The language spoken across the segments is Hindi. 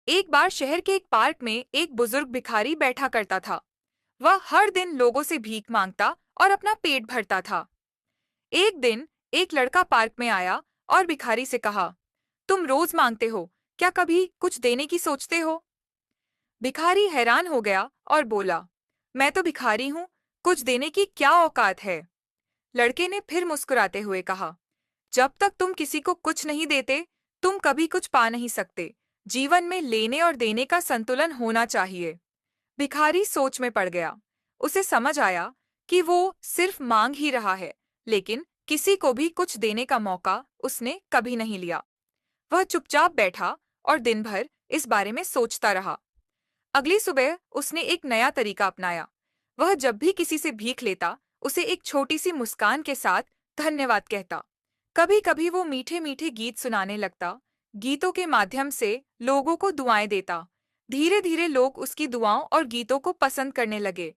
एक बार शहर के एक पार्क में एक बुजुर्ग भिखारी बैठा करता था। वह हर दिन लोगों से भीख मांगता और अपना पेट भरता था। एक दिन एक लड़का पार्क में आया और भिखारी से कहा, तुम रोज मांगते हो, क्या कभी कुछ देने की सोचते हो? भिखारी हैरान हो गया और बोला, मैं तो भिखारी हूँ, कुछ देने की क्या औकात है? लड़के ने फिर मुस्कुराते हुए कहा, जब तक तुम किसी को कुछ नहीं देते, तुम कभी कुछ पा नहीं सकते। जीवन में लेने और देने का संतुलन होना चाहिए। भिखारी सोच में पड़ गया। उसे समझ आया कि वो सिर्फ मांग ही रहा है, लेकिन किसी को भी कुछ देने का मौका उसने कभी नहीं लिया। वह चुपचाप बैठा और दिन भर इस बारे में सोचता रहा। अगली सुबह उसने एक नया तरीका अपनाया। वह जब भी किसी से भीख लेता, उसे एक छोटी सी मुस्कान के साथ धन्यवाद कहता। कभी कभी वो मीठे मीठे गीत सुनाने लगता। गीतों के माध्यम से लोगों को दुआएं देता। धीरे धीरे लोग उसकी दुआओं और गीतों को पसंद करने लगे।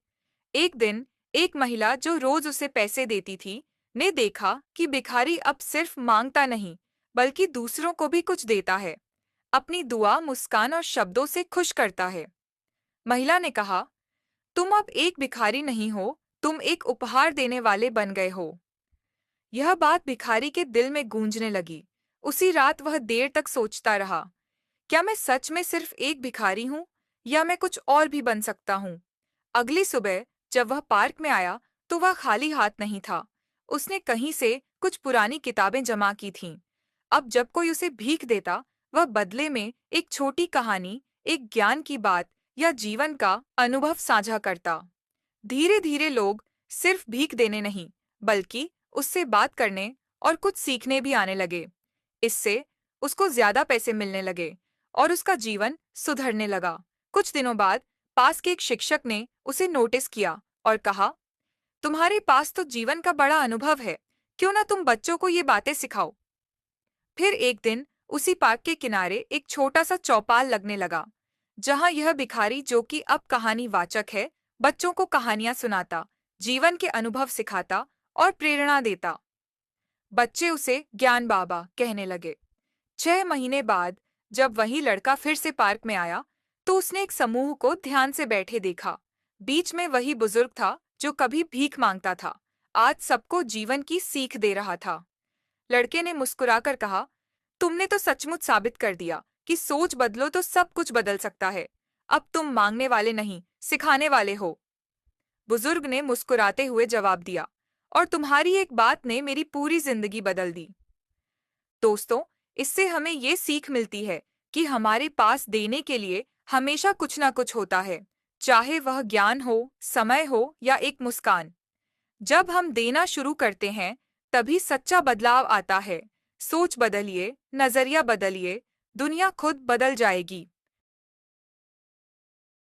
एक दिन एक महिला जो रोज उसे पैसे देती थी, ने देखा कि भिखारी अब सिर्फ मांगता नहीं, बल्कि दूसरों को भी कुछ देता है। अपनी दुआ, मुस्कान और शब्दों से खुश करता है। महिला ने कहा, तुम अब एक भिखारी नहीं हो, तुम एक उपहार देने वाले बन गए हो। यह बात भिखारी के दिल में गूंजने लगी। उसी रात वह देर तक सोचता रहा, क्या मैं सच में सिर्फ एक भिखारी हूँ, या मैं कुछ और भी बन सकता हूँ? अगली सुबह जब वह पार्क में आया, तो वह खाली हाथ नहीं था। उसने कहीं से कुछ पुरानी किताबें जमा की थीं। अब जब कोई उसे भीख देता, वह बदले में एक छोटी कहानी, एक ज्ञान की बात या जीवन का अनुभव साझा करता। धीरे धीरे लोग सिर्फ भीख देने नहीं, बल्कि उससे बात करने और कुछ सीखने भी आने लगे। इससे उसको ज्यादा पैसे मिलने लगे और उसका जीवन सुधरने लगा। कुछ दिनों बाद पास के एक शिक्षक ने उसे नोटिस किया और कहा, तुम्हारे पास तो जीवन का बड़ा अनुभव है, क्यों ना तुम बच्चों को ये बातें सिखाओ। फिर एक दिन उसी पार्क के किनारे एक छोटा सा चौपाल लगने लगा, जहां यह भिखारी, जो कि अब कहानी वाचक है, बच्चों को कहानियां सुनाता, जीवन के अनुभव सिखाता और प्रेरणा देता। बच्चे उसे ज्ञान बाबा कहने लगे। 6 महीने बाद जब वही लड़का फिर से पार्क में आया, तो उसने एक समूह को ध्यान से बैठे देखा। बीच में वही बुजुर्ग था जो कभी भीख मांगता था, आज सबको जीवन की सीख दे रहा था। लड़के ने मुस्कुराकर कहा, तुमने तो सचमुच साबित कर दिया कि सोच बदलो तो सब कुछ बदल सकता है। अब तुम मांगने वाले नहीं, सिखाने वाले हो। बुजुर्ग ने मुस्कुराते हुए जवाब दिया, और तुम्हारी एक बात ने मेरी पूरी जिंदगी बदल दी। दोस्तों, इससे हमें ये सीख मिलती है कि हमारे पास देने के लिए हमेशा कुछ ना कुछ होता है, चाहे वह ज्ञान हो, समय हो या एक मुस्कान। जब हम देना शुरू करते हैं, तभी सच्चा बदलाव आता है। सोच बदलिए, नजरिया बदलिए, दुनिया खुद बदल जाएगी।